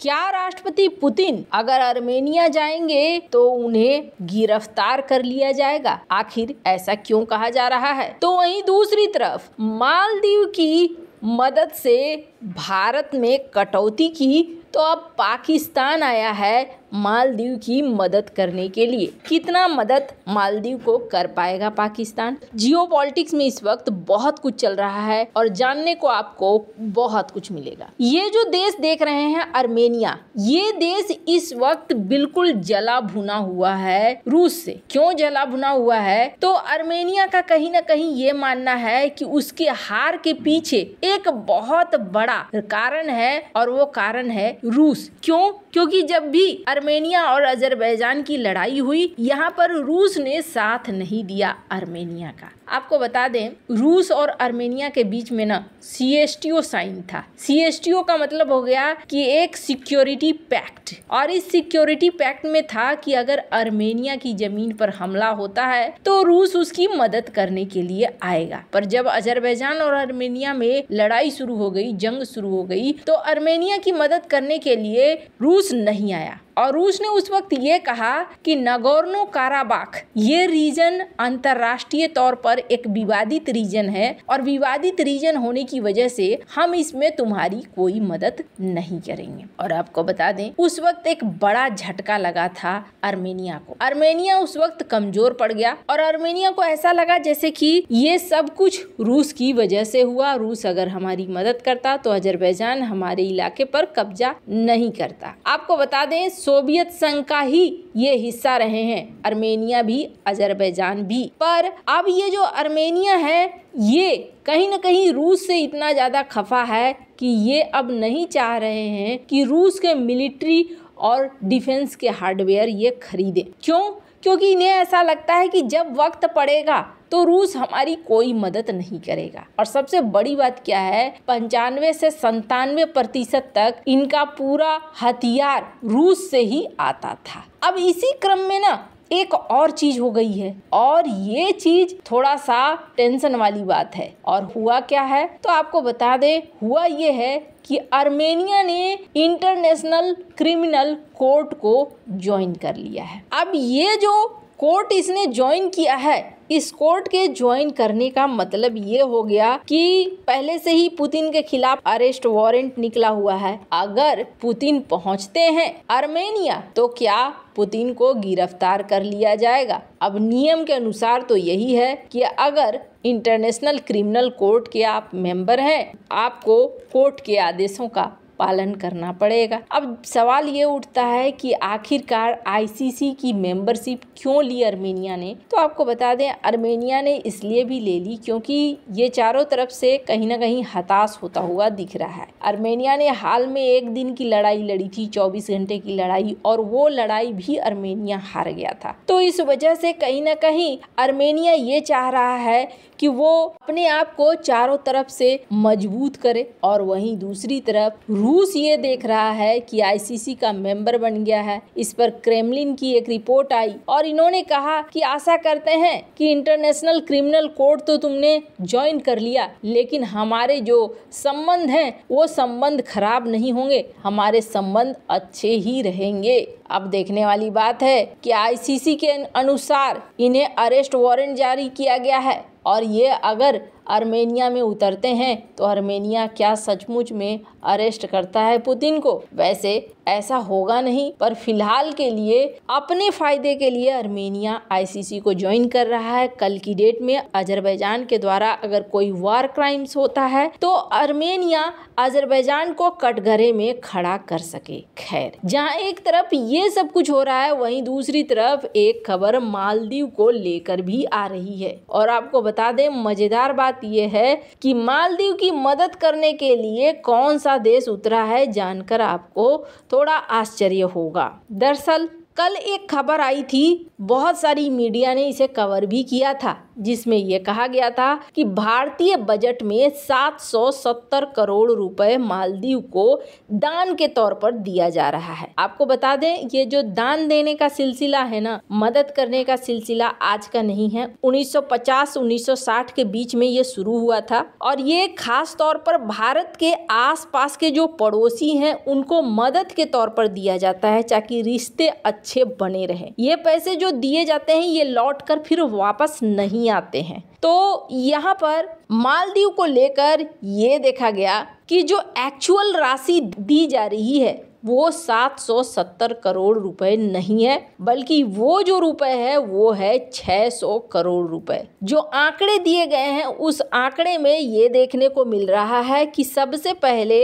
क्या राष्ट्रपति पुतिन अगर आर्मेनिया जाएंगे तो उन्हें गिरफ्तार कर लिया जाएगा? आखिर ऐसा क्यों कहा जा रहा है? तो वहीं दूसरी तरफ मालदीव की मदद से भारत में कटौती की, तो अब पाकिस्तान आया है मालदीव की मदद करने के लिए। कितना मदद मालदीव को कर पाएगा पाकिस्तान? जियोपॉलिटिक्स में इस वक्त बहुत कुछ चल रहा है और जानने को आपको बहुत कुछ मिलेगा। ये जो देश देख रहे हैं आर्मेनिया, ये देश इस वक्त बिल्कुल जला भुना हुआ है रूस से। क्यों जला भुना हुआ है? तो आर्मेनिया का कहीं ना कहीं ये मानना है कि उसके हार के पीछे एक बहुत बड़ा कारण है और वो कारण है रूस। क्यों? क्योंकि जब भी आर्मेनिया और अजरबैजान की लड़ाई हुई, यहाँ पर रूस ने साथ नहीं दिया आर्मेनिया का। आपको बता दें, रूस और आर्मेनिया के बीच में ना CSTO साइन था। CSTO का मतलब हो गया कि एक सिक्योरिटी पैक्ट, और इस सिक्योरिटी पैक्ट में था कि अगर आर्मेनिया की जमीन पर हमला होता है तो रूस उसकी मदद करने के लिए आएगा। पर जब अजरबैजान और आर्मेनिया में लड़ाई शुरू हो गई, जंग शुरू हो गई, तो आर्मेनिया की मदद करने के लिए रूस नहीं आया। और रूस ने उस वक्त ये कहा कि नगोर्नो काराबाख ये रीजन अंतर्राष्ट्रीय तौर पर एक विवादित रीजन है और विवादित रीजन होने की वजह से हम इसमें तुम्हारी कोई मदद नहीं करेंगे। और आपको बता दें, उस वक्त एक बड़ा झटका लगा था आर्मेनिया को। आर्मेनिया उस वक्त कमजोर पड़ गया और आर्मेनिया को ऐसा लगा जैसे कि ये सब कुछ रूस की वजह से हुआ। रूस अगर हमारी मदद करता तो अजरबैजान हमारे इलाके पर कब्जा नहीं करता। आपको बता दें, सोवियत संघ का ही ये हिस्सा रहे हैं आर्मेनिया भी, अजरबैजान भी। पर अब ये जो आर्मेनिया है, ये कहीं ना कहीं रूस से इतना ज्यादा खफा है कि ये अब नहीं चाह रहे हैं कि रूस के मिलिट्री और डिफेंस के हार्डवेयर ये खरीदे। क्यों? क्योंकि इन्हें ऐसा लगता है कि जब वक्त पड़ेगा तो रूस हमारी कोई मदद नहीं करेगा। और सबसे बड़ी बात क्या है, 95 से 97% तक इनका पूरा हथियार रूस से ही आता था। अब इसी क्रम में ना एक और चीज हो गई है, और ये चीज थोड़ा सा टेंशन वाली बात है। और हुआ क्या है, तो आपको बता दे, हुआ ये है कि आर्मेनिया ने इंटरनेशनल क्रिमिनल कोर्ट को ज्वाइन कर लिया है। अब ये जो कोर्ट इसने ज्वाइन किया है, इस कोर्ट के ज्वाइन करने का मतलब ये हो गया कि पहले से ही पुतिन के खिलाफ अरेस्ट वारंट निकला हुआ है। अगर पुतिन पहुंचते हैं आर्मेनिया तो क्या पुतिन को गिरफ्तार कर लिया जाएगा। अब नियम के अनुसार तो यही है कि अगर इंटरनेशनल क्रिमिनल कोर्ट के आप मेंबर हैं, आपको कोर्ट के आदेशों का पालन करना पड़ेगा। अब सवाल ये उठता है कि आखिरकार ICC की मेंबरशिप क्यों ली आर्मेनिया ने? तो आपको बता दें, आर्मेनिया ने इसलिए भी ले ली क्योंकि ये चारों तरफ से कहीं ना कहीं हताश होता हुआ दिख रहा है। आर्मेनिया ने हाल में एक दिन की लड़ाई लड़ी थी, 24 घंटे की लड़ाई, और वो लड़ाई भी आर्मेनिया हार गया था। तो इस वजह से कहीं ना कहीं आर्मेनिया ये चाह रहा है कि वो अपने आप को चारों तरफ से मजबूत करे। और वहीं दूसरी तरफ रूस ये देख रहा है कि ICC का मेंबर बन गया है। इस पर क्रेमलिन की एक रिपोर्ट आई और इन्होंने कहा कि आशा करते हैं कि इंटरनेशनल क्रिमिनल कोर्ट तो तुमने ज्वाइन कर लिया, लेकिन हमारे जो संबंध हैं वो संबंध खराब नहीं होंगे, हमारे संबंध अच्छे ही रहेंगे। अब देखने वाली बात है कि ICC के अनुसार इन्हें अरेस्ट वारंट जारी किया गया है, और ये अगर आर्मेनिया में उतरते हैं तो आर्मेनिया क्या सचमुच में अरेस्ट करता है पुतिन को? वैसे ऐसा होगा नहीं, पर फिलहाल के लिए अपने फायदे के लिए आर्मेनिया ICC को ज्वाइन कर रहा है। कल की डेट में अजरबैजान के द्वारा अगर कोई वार क्राइम्स होता है तो आर्मेनिया अजरबैजान को कटघरे में खड़ा कर सके। खैर, जहाँ एक तरफ ये सब कुछ हो रहा है, वहीं दूसरी तरफ एक खबर मालदीव को लेकर भी आ रही है। और आपको बता दें, मजेदार बात ये है कि मालदीव की मदद करने के लिए कौन सा देश उतरा है, जानकर आपको थोड़ा आश्चर्य होगा। दरअसल कल एक खबर आई थी, बहुत सारी मीडिया ने इसे कवर भी किया था, जिसमें यह कहा गया था कि भारतीय बजट में 770 करोड़ रुपए मालदीव को दान के तौर पर दिया जा रहा है। आपको बता दें, ये जो दान देने का सिलसिला है ना, मदद करने का सिलसिला आज का नहीं है। 1950-1960 के बीच में ये शुरू हुआ था और ये खास तौर पर भारत के आसपास के जो पड़ोसी हैं उनको मदद के तौर पर दिया जाता है, ताकि रिश्ते अच्छे बने रहें। ये पैसे जो दिए जाते हैं ये लौट कर फिर वापस नहीं आते हैं। तो यहाँ पर मालदीव को लेकर ये देखा गया कि जो एक्चुअल राशि दी जा रही है वो 770 करोड़ रुपए नहीं है, बल्कि वो जो रुपए है वो है 600 करोड़ रुपए। जो आंकड़े दिए गए हैं उस आंकड़े में ये देखने को मिल रहा है कि सबसे पहले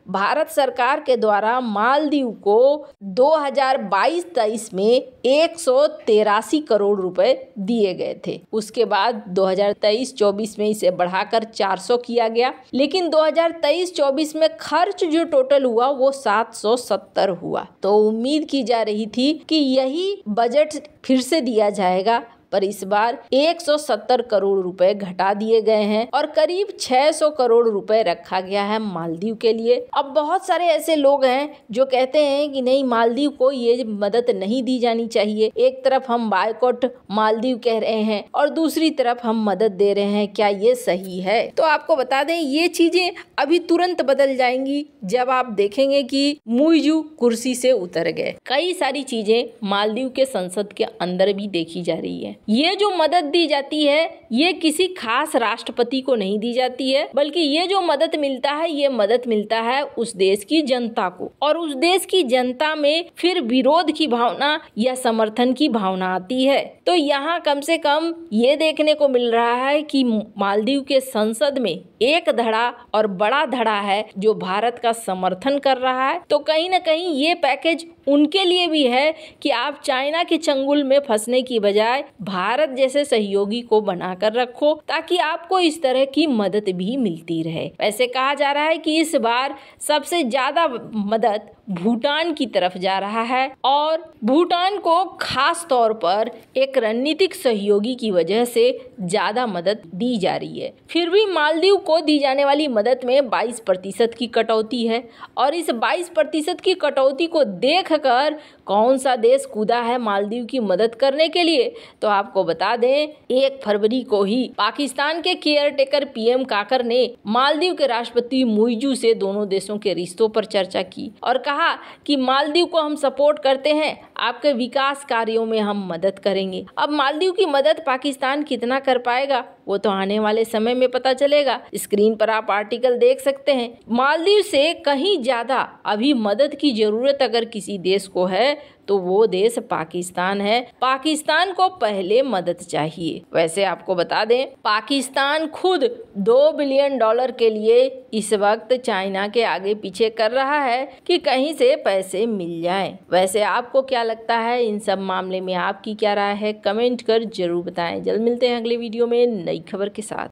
भारत सरकार के द्वारा मालदीव को 2022-23 में 183 करोड़ रुपए दिए गए थे। उसके बाद 2023-24 में इसे बढ़ाकर 400 किया गया, लेकिन 2023-24 में खर्च जो टोटल हुआ वो 770 हुआ। तो उम्मीद की जा रही थी कि यही बजट फिर से दिया जाएगा, पर इस बार 170 करोड़ रुपए घटा दिए गए हैं और करीब 600 करोड़ रुपए रखा गया है मालदीव के लिए। अब बहुत सारे ऐसे लोग हैं जो कहते हैं कि नहीं, मालदीव को ये मदद नहीं दी जानी चाहिए। एक तरफ हम बायकॉट मालदीव कह रहे हैं और दूसरी तरफ हम मदद दे रहे हैं, क्या ये सही है? तो आपको बता दें, ये चीजें अभी तुरंत बदल जाएंगी जब आप देखेंगे कि मुइजू कुर्सी से उतर गए। कई सारी चीजें मालदीव के संसद के अंदर भी देखी जा रही है। ये जो मदद दी जाती है ये किसी खास राष्ट्रपति को नहीं दी जाती है, बल्कि ये जो मदद मिलता है ये मदद मिलता है उस देश की जनता को, और उस देश की जनता में फिर विरोध की भावना या समर्थन की भावना आती है। तो यहाँ कम से कम ये देखने को मिल रहा है कि मालदीव के संसद में एक धड़ा और बड़ा धड़ा है जो भारत का समर्थन कर रहा है। तो कहीं ना कहीं ये पैकेज उनके लिए भी है कि आप चाइना के चंगुल में फंसने की बजाय भारत जैसे सहयोगी को बनाकर रखो, ताकि आपको इस तरह की मदद भी मिलती रहे। वैसे कहा जा रहा है कि इस बार सबसे ज्यादा मदद भूटान की तरफ जा रहा है और भूटान को खास तौर पर एक रणनीतिक सहयोगी की वजह से ज्यादा मदद दी जा रही है। फिर भी मालदीव को दी जाने वाली मदद में 22% की कटौती है और इस 22% की कटौती को देखकर कौन सा देश कूदा है मालदीव की मदद करने के लिए? तो आपको बता दें, 1 फरवरी को ही पाकिस्तान के केयरटेकर पीएम काकर ने मालदीव के राष्ट्रपति मुइजू से दोनों देशों के रिश्तों पर चर्चा की और कहा कि मालदीव को हम सपोर्ट करते हैं, आपके विकास कार्यों में हम मदद करेंगे। अब मालदीव की मदद पाकिस्तान कितना कर पाएगा वो तो आने वाले समय में पता चलेगा। स्क्रीन पर आप आर्टिकल देख सकते हैं। मालदीव से कहीं ज्यादा अभी मदद की जरूरत अगर किसी देश को है तो वो देश पाकिस्तान है। पाकिस्तान को पहले मदद चाहिए। वैसे आपको बता दें, पाकिस्तान खुद $2 बिलियन के लिए इस वक्त चाइना के आगे पीछे कर रहा है कि कहीं से पैसे मिल जाएं। वैसे आपको क्या लगता है इन सब मामले में? आपकी क्या राय है? कमेंट कर जरूर बताएं। जल्द मिलते हैं अगले वीडियो में नई खबर के साथ।